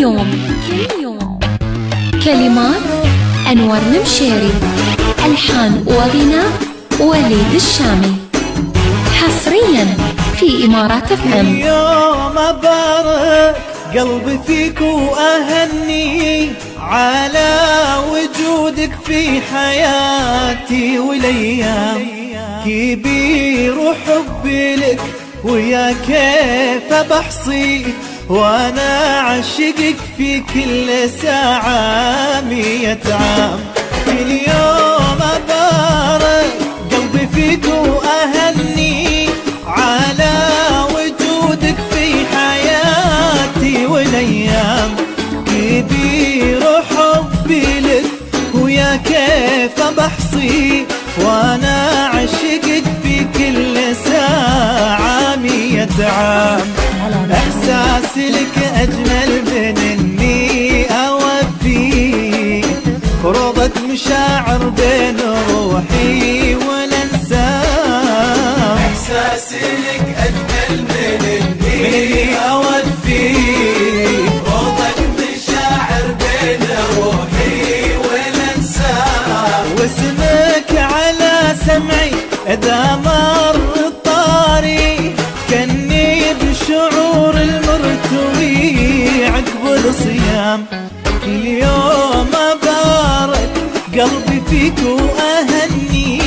يوم. كلمات أنور المشيري، ألحان وغناء وليد الشامي، حصريا في إمارات FM. اليوم أبارك قلبي فيك وأهني على وجودك في حياتي والأيام، كبير وحبي لك ويا كيف بحصي، وانا عشقك في كل ساعة 100 عام. اليوم أبارك قلبي فيك وأهني على وجودك في حياتي والأيام، كبير وحبي لك ويا كيف بحصي، وانا عشقك في كل ساعة 100 عام. احساسي لك اجمل من اني اوفي، ربط مشاعر بين روحي والانسان. احساسي لك اجمل من اني اوفي، ربط مشاعر بين روحي والانسان. واسمك على سمعي اذا مر الطاري، كني بشعور المرتوي عقب الصيام. كل يوم أبارك قلبي فيك وأهني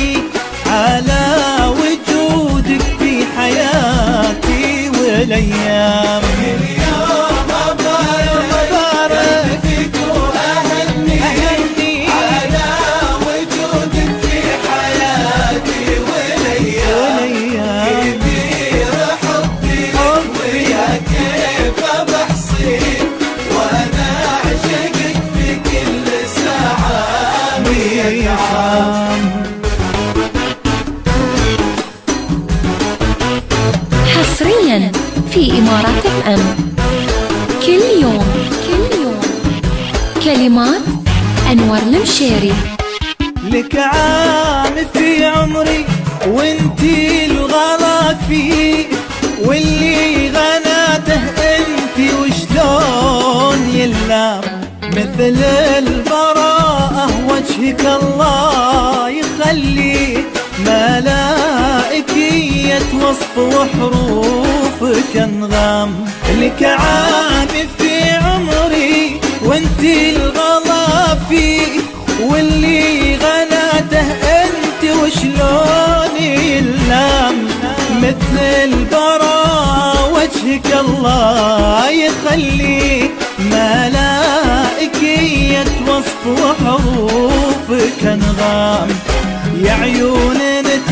على وجودك في حياتي والأيام. اليوم أبارك قلبي فيك وأهني على وجودك في حياتي والأيام، كبير حبي ويا كيف بحصي، وانا عشقك في كل ساعة 100 عام. حصريا في إمارات FM. كل يوم. كلمات أنور المشيري. لك عام في عمري وانتي الغلا فيه، واللي غناته انتي وشلون يلام، مثل البراءة وجهك الله يخليه، ملائكية وصف وحروفك انغام. لك عام في عمري وانتي الغلا فيه، واللي غناته انت وشلون يلام، مثل البراء وجهك الله يخليه، ملائكية وصف وحروفك انغام. يا عيون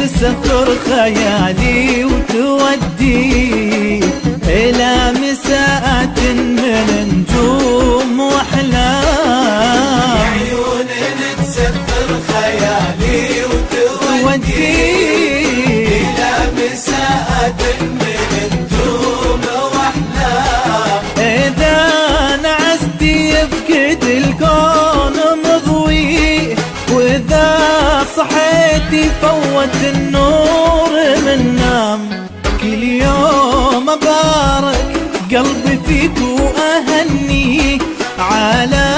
تسفر خيالي وتودي إلى مساءات من نجوم وأحلام. يا عيون تسفر خيالي وتودي إلى مساءات من نجوم وأحلام. إذا نعستي يفقد الكون مضوي، وإذا صحيتي فوت النور من نام. كل يوم أبارك قلبي فيك وأهني على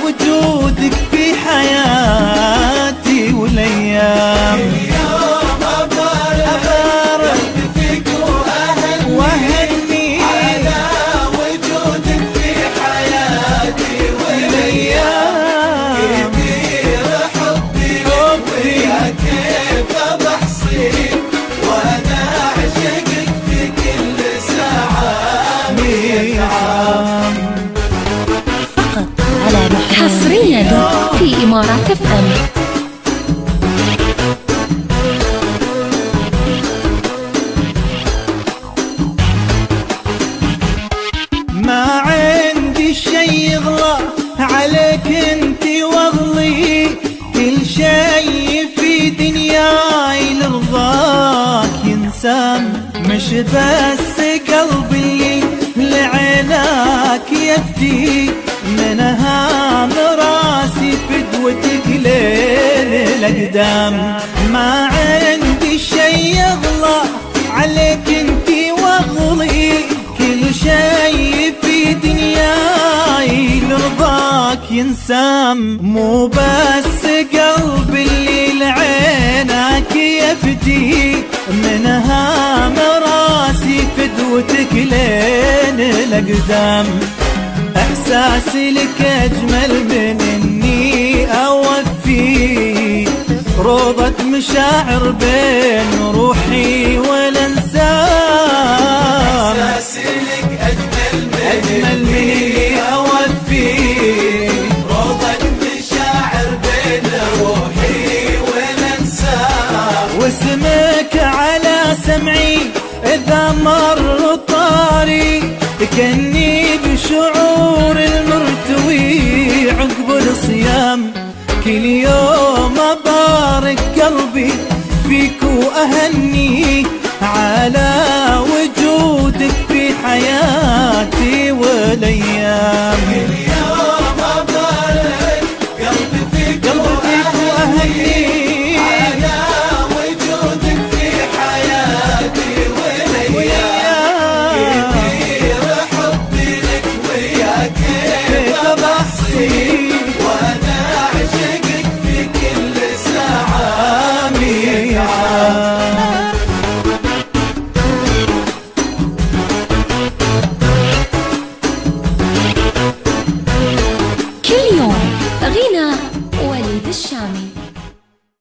وجودك في حياتي والأيام. اليوم أبارك قلبي فيك وأهني على وجودك في حياتي والأيام، كبير حبي ويا كيف بحصي، وانا عشقك في كل ساعة 100 عام. فقط على حصريا في إمارات FM. ما عندي شي يغلى عليك انتي واغلي، كل شي في دنياي لرضاك ينسام. مش بس قلبي لعيناك يفدي، من هام راسي فدوتك ليل الأقدام. ما عندي شي يغلى عليك انتي واغلي، كل شي في في دنياي لرضاك ينسام. مو بس قلب اللي لعينك يفدي، منها مراسي فدوتك لين الأقدام. إحساسي لك أجمل من إني أوفي روضة مشاعر بين روحي والانسام. إحساسي لك أجمل من إني أوفي روضة مشاعر بين روحي والانسام. واسمك على سمعي إذا مر طاري، كأني بشعور المرتوي عقب الصيام. كل يوم أبارك قلبي فيك وأهني على وجودك في حياتي والأيام.